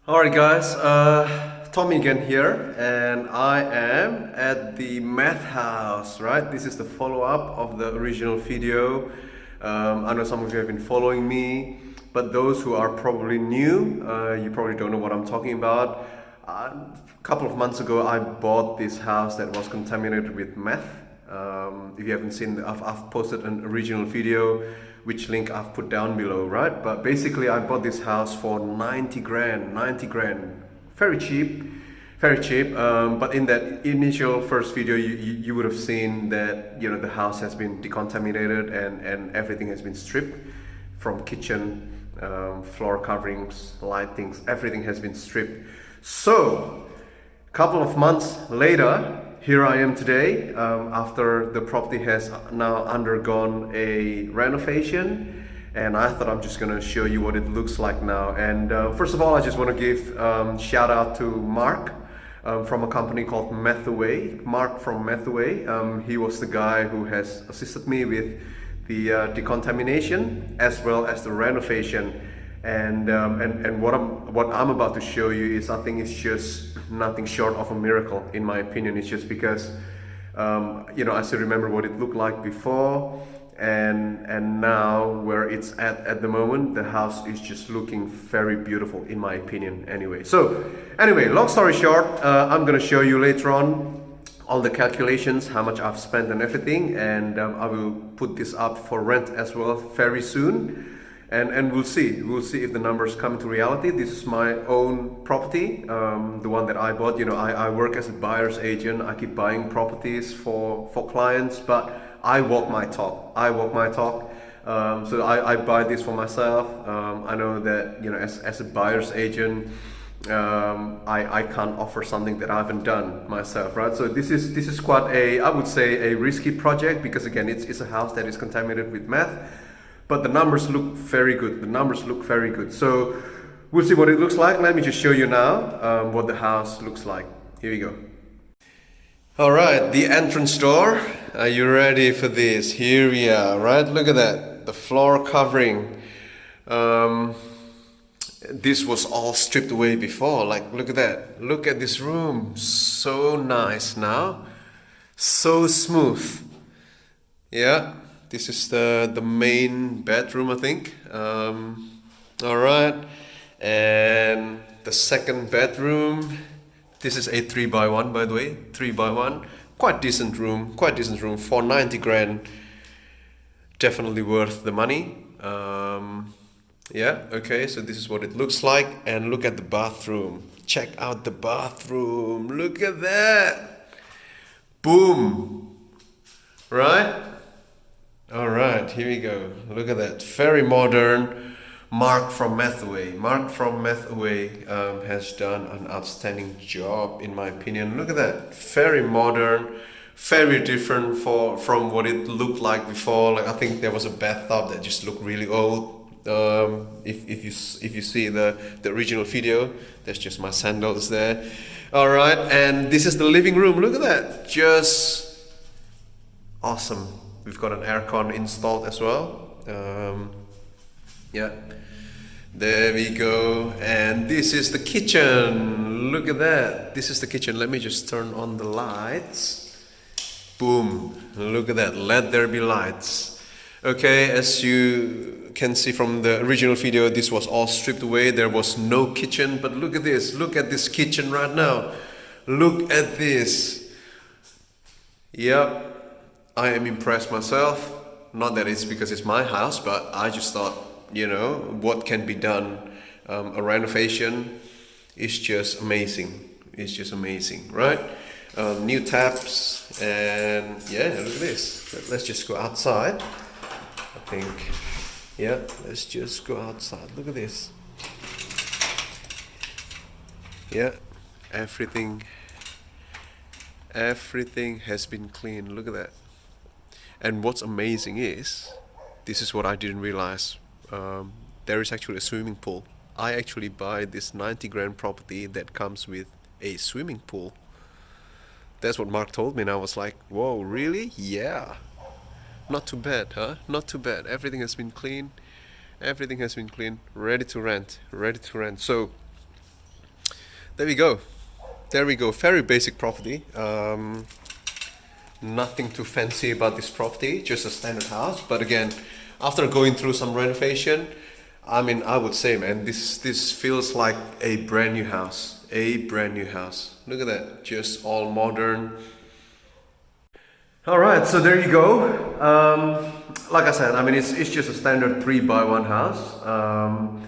Alright guys, Tommy again here, and I am at the METH House, right? This is the follow-up of the original video. I know some of you have been following me, but those who are probably new, you probably don't know what I'm talking about. A couple of months ago I bought this house that was contaminated with meth. If you haven't seen, I've posted an original video, which link I've put down below, right? But basically I bought this house for 90 grand, 90 grand. Very cheap, very cheap. But in that initial first video, you would have seen that, you know, the house has been decontaminated and everything has been stripped from kitchen, floor coverings, lightings, everything has been stripped. So, couple of months later, here I am today, after the property has now undergone a renovation, and I thought I'm just gonna show you what it looks like now. And first of all, I just want to give shout out to Mark from a company called Methaway. Mark from Methaway, he was the guy who has assisted me with the decontamination as well as the renovation. And what I'm about to show you is, I think it's just nothing short of a miracle in my opinion. It's just because you know, I still remember what it looked like before and now where it's at the moment. The house is just looking very beautiful in my opinion anyway. So anyway, long story short, I'm gonna show you later on all the calculations, how much I've spent and everything, and I will put this up for rent as well very soon. And we'll see if the numbers come into reality. This is my own property, the one that I bought. You know, I work as a buyer's agent. I keep buying properties for clients, but I walk my talk. So I buy this for myself. I know that, you know, as a buyer's agent, I can't offer something that I haven't done myself, right? So this is quite a, I would say, a risky project, because again, it's a house that is contaminated with meth. But the numbers look very good. The numbers look very good. So we'll see what it looks like. Let me just show you now what the house looks like. Here we go. All right, the entrance door. Are you ready for this? Here we are, right? Look at that. The floor covering. This was all stripped away before. Like, look at that. Look at this room. So nice now. So smooth. Yeah. This is the main bedroom, I think. All right, and the second bedroom. This is a 3x1, by the way, 3x1. Quite decent room for 90 grand. Definitely worth the money. Yeah, okay, so this is what it looks like, and look at the bathroom. Check out the bathroom. Look at that. Boom. Right? All right, here we go. Look at that. Very modern. Mark from Methaway. Mark from Methaway has done an outstanding job, in my opinion. Look at that. Very modern. Very different from what it looked like before. Like, I think there was a bathtub that just looked really old. If you see the original video, that's just my sandals there. All right, and this is the living room. Look at that. Just awesome. We've got an aircon installed as well. Yeah, there we go. And this is the kitchen. Look at that. This is the kitchen. Let me just turn on the lights. Boom. Look at that. Let there be lights. Okay, as you can see from the original video, this was all stripped away. There was no kitchen, but look at this. Look at this kitchen right now. Look at this. Yep. I am impressed myself. Not that it's because it's my house, but I just thought, you know, what can be done. A renovation is just amazing. It's just amazing, right? New taps, and yeah, look at this. Let's just go outside. I think, yeah, let's just go outside. Look at this. Yeah, everything has been cleaned. Look at that. And what's amazing is, this is what I didn't realize, there is actually a swimming pool. I actually buy this 90 grand property that comes with a swimming pool. That's what Mark told me, and I was like, whoa, really? Yeah. Not too bad, huh? Not too bad. Everything has been clean. Ready to rent. So There we go. There we go. Very basic property. Nothing too fancy about this property, just a standard house. But again, after going through some renovation, I mean, I would say, man, this feels like a brand new house. A brand new house. Look at that, just all modern. All right, so there you go. Like I said, I mean, it's just a standard 3x1 house.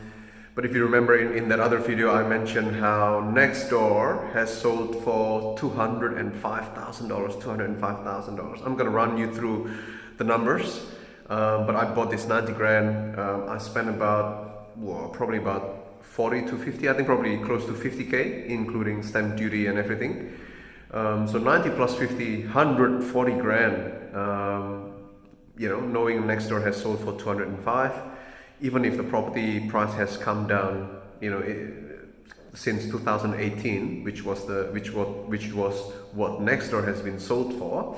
But if you remember in that other video, I mentioned how next door has sold for $205,000, $205,000. I'm gonna run you through the numbers. But I bought this 90 grand. I spent about, well, probably about 40 to 50, I think probably close to 50K, including stamp duty and everything. So 90 plus 50, 140 grand. You know, knowing next door has sold for 205, even if the property price has come down, you know, since 2018, which was what next door has been sold for.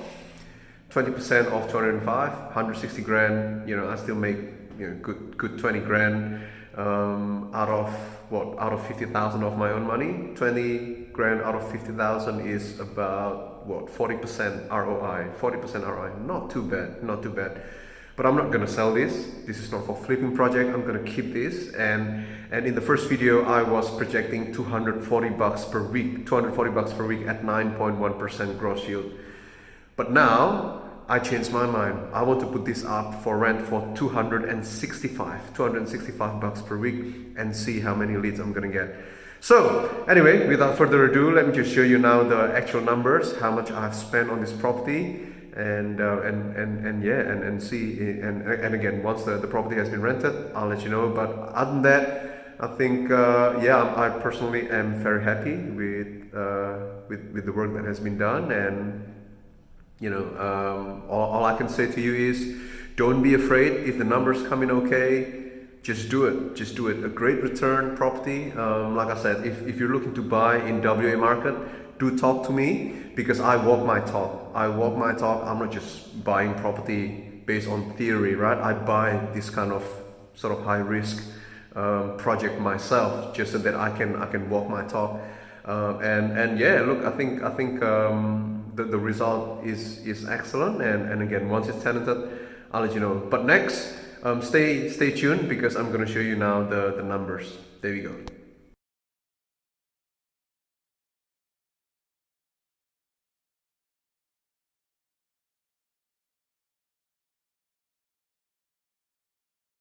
20% of 205, 160 grand. You know, I still make, you know, good 20 grand out of 50,000 of my own money. 20 grand out of 50,000 is about what, 40% ROI. 40% ROI. Not too bad. Not too bad. But I'm not gonna sell this. This is not for flipping project. I'm gonna keep this. And in the first video, I was projecting 240 bucks per week. 240 bucks per week at 9.1% gross yield. But now I changed my mind. I want to put this up for rent for 265 bucks per week and see how many leads I'm gonna get. So anyway, without further ado, let me just show you now the actual numbers, how much I've spent on this property, and see, and again, once the property has been rented, I'll let you know. But other than that, I think yeah, I personally am very happy with the work that has been done. And you know, all I can say to you is, don't be afraid if the numbers come in okay. Just do it. Just do it. A great return property. Like I said, if you're looking to buy in WA market, do talk to me, because I walk my talk. I walk my talk. I'm not just buying property based on theory, right? I buy this kind of sort of high risk project myself, just so that I can walk my talk. And yeah, look, I think the result is excellent. And again, once it's tenanted, I'll let you know. But next, stay tuned, because I'm going to show you now the numbers. There we go.